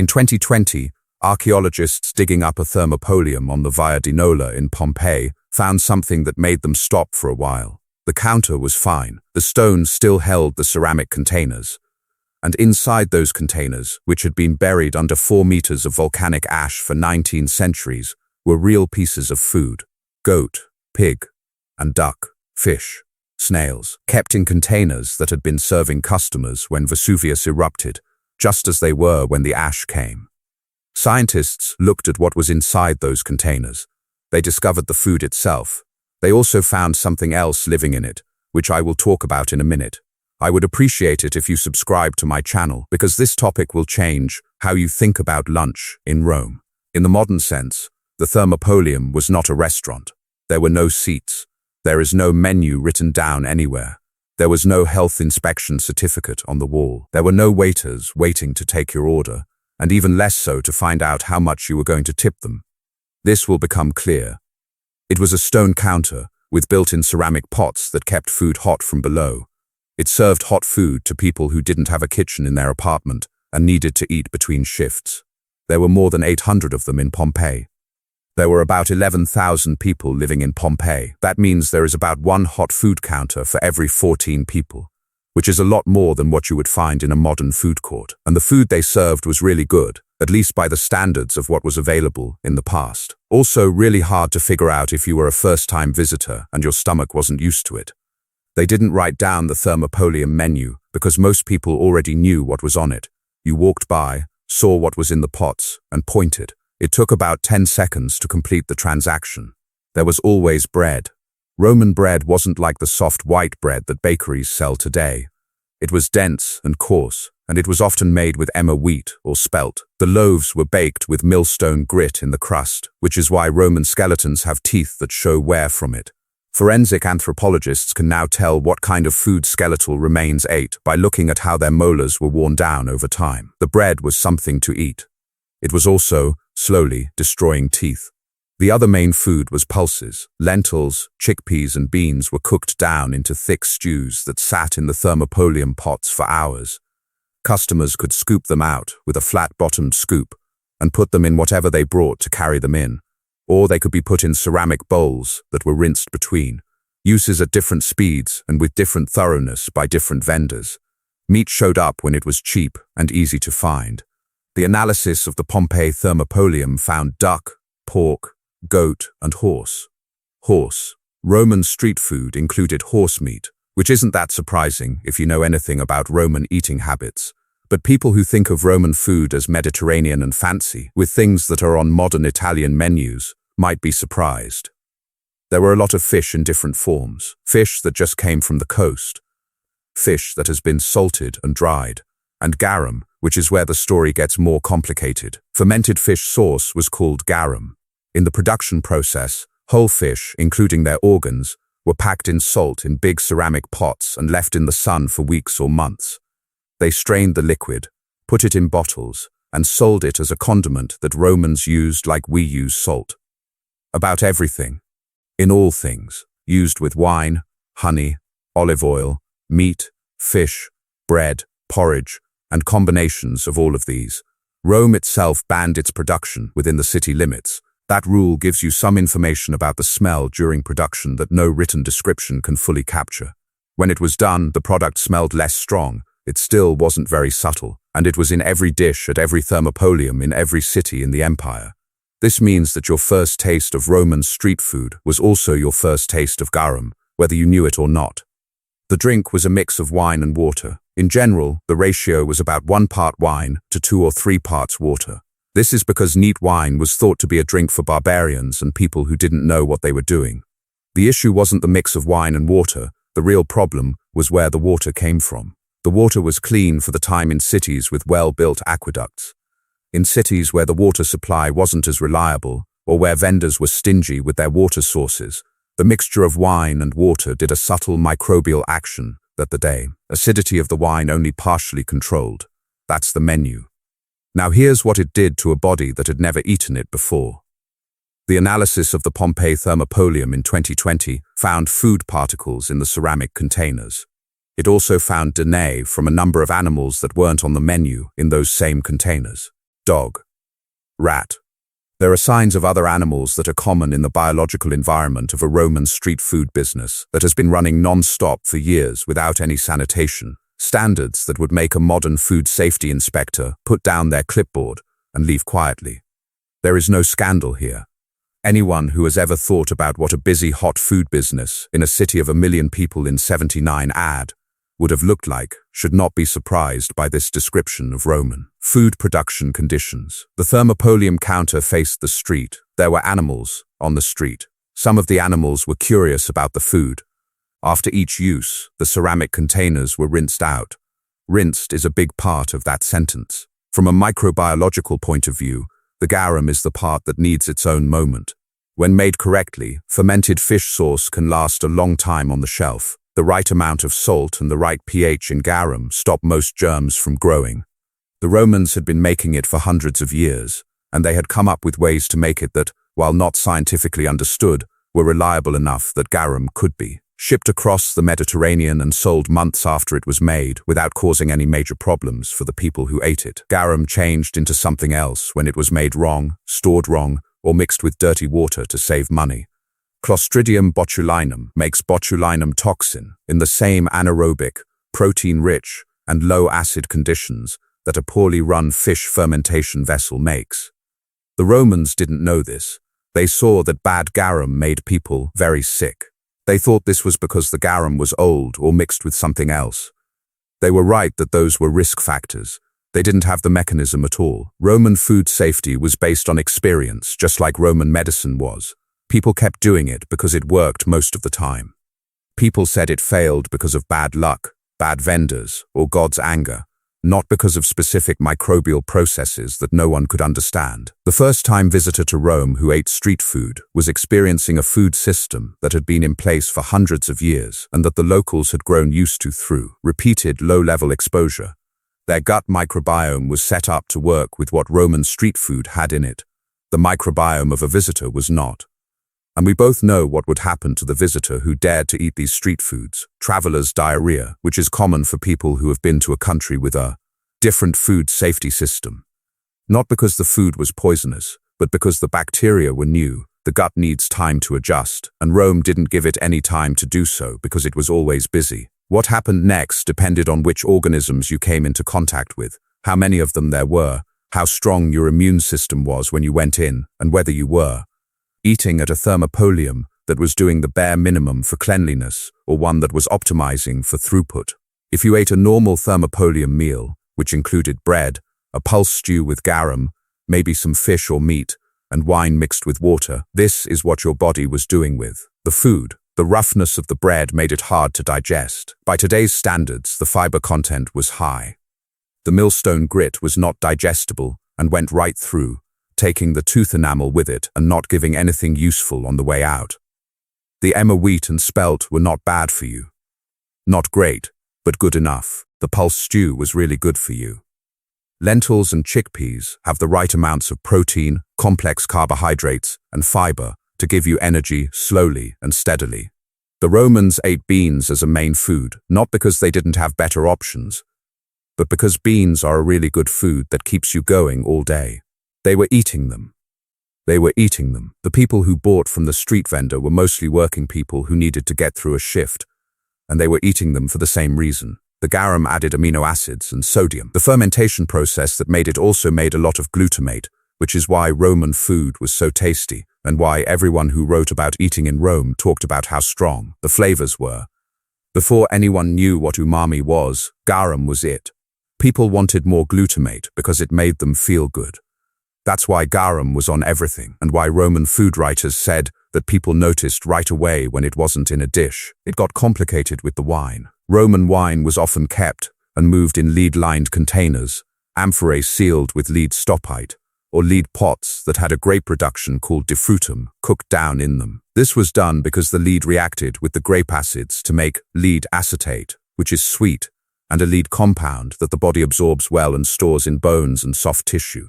In 2020, archaeologists digging up a thermopolium on the Via di Nola in Pompeii found something that made them stop for a while. The counter was fine. The stone still held the ceramic containers. And inside those containers, which had been buried under 4 meters of volcanic ash for 19 centuries, were real pieces of food: goat, pig, and duck, fish, snails, kept in containers that had been serving customers when Vesuvius erupted, just as they were when the ash came. Scientists looked at what was inside those containers. They discovered the food itself. They also found something else living in it, which I will talk about in a minute. I would appreciate it if you subscribe to my channel, because this topic will change how you think about lunch in Rome. In the modern sense, the thermopolium was not a restaurant. There were no seats. There is no menu written down anywhere. There was no health inspection certificate on the wall. There were no waiters waiting to take your order, and even less so to find out how much you were going to tip them. This will become clear. It was a stone counter with built-in ceramic pots that kept food hot from below. It served hot food to people who didn't have a kitchen in their apartment and needed to eat between shifts. There were more than 800 of them in Pompeii. There were about 11,000 people living in Pompeii. That means there is about 1 hot food counter for every 14 people, which is a lot more than what you would find in a modern food court. And the food they served was really good, at least by the standards of what was available in the past. Also really hard to figure out if you were a first-time visitor and your stomach wasn't used to it. They didn't write down the thermopolium menu because most people already knew what was on it. You walked by, saw what was in the pots, and pointed. It took about 10 seconds to complete the transaction. There was always bread. Roman bread wasn't like the soft white bread that bakeries sell today. It was dense and coarse, and it was often made with emmer wheat or spelt. The loaves were baked with millstone grit in the crust, which is why Roman skeletons have teeth that show wear from it. Forensic anthropologists can now tell what kind of food skeletal remains ate by looking at how their molars were worn down over time. The bread was something to eat. It was also, slowly, destroying teeth. The other main food was pulses. Lentils, chickpeas, and beans were cooked down into thick stews that sat in the thermopolium pots for hours. Customers could scoop them out with a flat-bottomed scoop and put them in whatever they brought to carry them in. Or they could be put in ceramic bowls that were rinsed between. Uses at different speeds and with different thoroughness by different vendors. Meat showed up when it was cheap and easy to find. The analysis of the Pompeii thermopolium found duck, pork, goat, and horse. Horse. Roman street food included horse meat, which isn't that surprising if you know anything about Roman eating habits. But people who think of Roman food as Mediterranean and fancy, with things that are on modern Italian menus, might be surprised. There were a lot of fish in different forms. Fish that just came from the coast. Fish that has been salted and dried. And garum, which is where the story gets more complicated. Fermented fish sauce was called garum. In the production process, whole fish, including their organs, were packed in salt in big ceramic pots and left in the sun for weeks or months. They strained the liquid, put it in bottles, and sold it as a condiment that Romans used like we use salt. About everything, in all things, used with wine, honey, olive oil, meat, fish, bread, porridge, and combinations of all of these. Rome itself banned its production within the city limits. That rule gives you some information about the smell during production that no written description can fully capture. When it was done, the product smelled less strong. It still wasn't very subtle, and it was in every dish at every thermopolium in every city in the empire. This means that your first taste of Roman street food was also your first taste of garum, whether you knew it or not. The drink was a mix of wine and water. In general, the ratio was about 1 part wine to 2 or 3 parts water. This is because neat wine was thought to be a drink for barbarians and people who didn't know what they were doing. The issue wasn't the mix of wine and water. The real problem was where the water came from. The water was clean for the time in cities with well-built aqueducts. In cities where the water supply wasn't as reliable, or where vendors were stingy with their water sources, the mixture of wine and water did a subtle microbial action that the acidity of the wine only partially controlled. That's the menu. Now here's what it did to a body that had never eaten it before. The analysis of the Pompeii thermopolium in 2020 found food particles in the ceramic containers. It also found DNA from a number of animals that weren't on the menu in those same containers. dog. Rat. There are signs of other animals that are common in the biological environment of a Roman street food business that has been running non-stop for years without any sanitation, standards that would make a modern food safety inspector put down their clipboard and leave quietly. There is no scandal here. Anyone who has ever thought about what a busy hot food business in a city of 1 million people in 79 AD would have looked like should not be surprised by this description of Roman food production conditions. The thermopolium counter faced the street. There were animals on the street. Some of the animals were curious about the food. After each use, the ceramic containers were rinsed out. Rinsed is a big part of that sentence. From a microbiological point of view, the garum is the part that needs its own moment. When made correctly, fermented fish sauce can last a long time on the shelf. The right amount of salt and the right pH in garum stop most germs from growing. The Romans had been making it for hundreds of years, and they had come up with ways to make it that, while not scientifically understood, were reliable enough that garum could be shipped across the Mediterranean and sold months after it was made without causing any major problems for the people who ate it. Garum changed into something else when it was made wrong, stored wrong, or mixed with dirty water to save money. Clostridium botulinum makes botulinum toxin in the same anaerobic, protein-rich, and low-acid conditions that a poorly run fish fermentation vessel makes. The Romans didn't know this. They saw that bad garum made people very sick. They thought this was because the garum was old or mixed with something else. They were right that those were risk factors. They didn't have the mechanism at all. Roman food safety was based on experience, just like Roman medicine was. People kept doing it because it worked most of the time. People said it failed because of bad luck, bad vendors, or God's anger, not because of specific microbial processes that no one could understand. The first-time visitor to Rome who ate street food was experiencing a food system that had been in place for hundreds of years and that the locals had grown used to through repeated low-level exposure. Their gut microbiome was set up to work with what Roman street food had in it. The microbiome of a visitor was not. And we both know what would happen to the visitor who dared to eat these street foods. Traveler's diarrhea, which is common for people who have been to a country with a different food safety system. Not because the food was poisonous, but because the bacteria were new. The gut needs time to adjust, and Rome didn't give it any time to do so because it was always busy. What happened next depended on which organisms you came into contact with, how many of them there were, how strong your immune system was when you went in, and whether you were eating at a thermopolium that was doing the bare minimum for cleanliness or one that was optimizing for throughput. If you ate a normal thermopolium meal, which included bread, a pulse stew with garum, maybe some fish or meat, and wine mixed with water, this is what your body was doing with the food. The roughness of the bread made it hard to digest. By today's standards, the fiber content was high. The millstone grit was not digestible and went right through, taking the tooth enamel with it and not giving anything useful on the way out. The emmer wheat and spelt were not bad for you. Not great, but good enough. The pulse stew was really good for you. Lentils and chickpeas have the right amounts of protein, complex carbohydrates, and fiber to give you energy slowly and steadily. The Romans ate beans as a main food, not because they didn't have better options, but because beans are a really good food that keeps you going all day. They were eating them. The people who bought from the street vendor were mostly working people who needed to get through a shift, and they were eating them for the same reason. The garum added amino acids and sodium. The fermentation process that made it also made a lot of glutamate, which is why Roman food was so tasty, and why everyone who wrote about eating in Rome talked about how strong the flavors were. Before anyone knew what umami was, garum was it. People wanted more glutamate because it made them feel good. That's why garum was on everything, and why Roman food writers said that people noticed right away when it wasn't in a dish. It got complicated with the wine. Roman wine was often kept and moved in lead-lined containers, amphorae sealed with lead stoppite, or lead pots that had a grape reduction called defrutum cooked down in them. This was done because the lead reacted with the grape acids to make lead acetate, which is sweet, and a lead compound that the body absorbs well and stores in bones and soft tissue.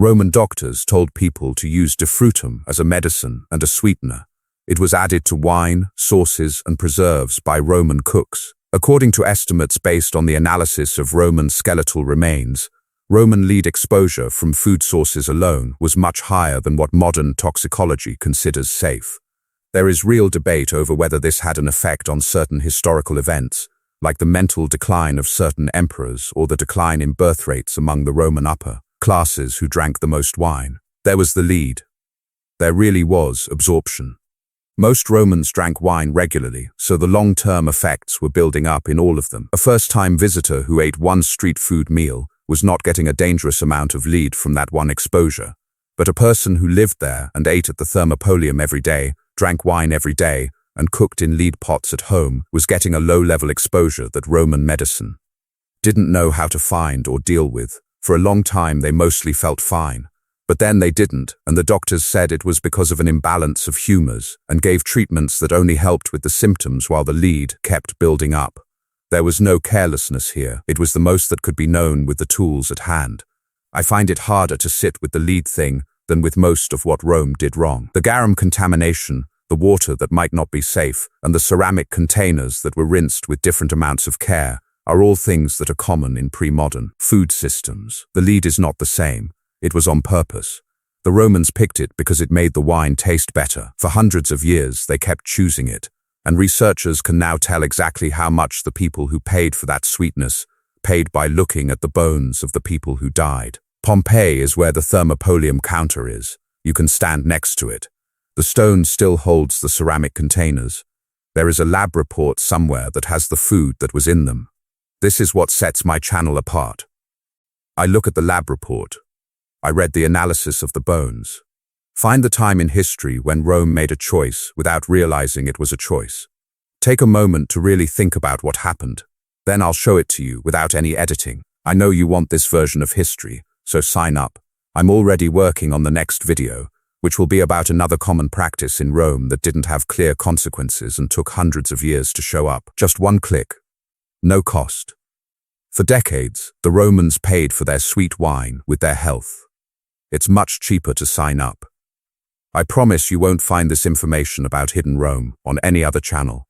Roman doctors told people to use defrutum as a medicine and a sweetener. It was added to wine, sauces, and preserves by Roman cooks. According to estimates based on the analysis of Roman skeletal remains, Roman lead exposure from food sources alone was much higher than what modern toxicology considers safe. There is real debate over whether this had an effect on certain historical events, like the mental decline of certain emperors or the decline in birth rates among the Roman upper classes who drank the most wine. There was the lead. There really was absorption. Most Romans drank wine regularly, so the long-term effects were building up in all of them. A first-time visitor who ate one street food meal was not getting a dangerous amount of lead from that one exposure, but a person who lived there and ate at the thermopolium every day, drank wine every day, and cooked in lead pots at home was getting a low-level exposure that Roman medicine didn't know how to find or deal with. For a long time they mostly felt fine, but then they didn't, and the doctors said it was because of an imbalance of humors and gave treatments that only helped with the symptoms while the lead kept building up. There was no carelessness here. It was the most that could be known with the tools at hand. I find it harder to sit with the lead thing than with most of what Rome did wrong. The garum contamination, the water that might not be safe, and the ceramic containers that were rinsed with different amounts of care are all things that are common in pre-modern food systems. The lead is not the same. It was on purpose. The Romans picked it because it made the wine taste better. For hundreds of years they kept choosing it, and researchers can now tell exactly how much the people who paid for that sweetness paid by looking at the bones of the people who died. Pompeii is where the thermopolium counter is. You can stand next to it. The stone still holds the ceramic containers. There is a lab report somewhere that has the food that was in them. This is what sets my channel apart. I look at the lab report. I read the analysis of the bones. Find the time in history when Rome made a choice without realizing it was a choice. Take a moment to really think about what happened. Then I'll show it to you without any editing. I know you want this version of history, so sign up. I'm already working on the next video, which will be about another common practice in Rome that didn't have clear consequences and took hundreds of years to show up. Just one click. No cost. For decades, the Romans paid for their sweet wine with their health. It's much cheaper to sign up. I promise you won't find this information about Hidden Rome on any other channel.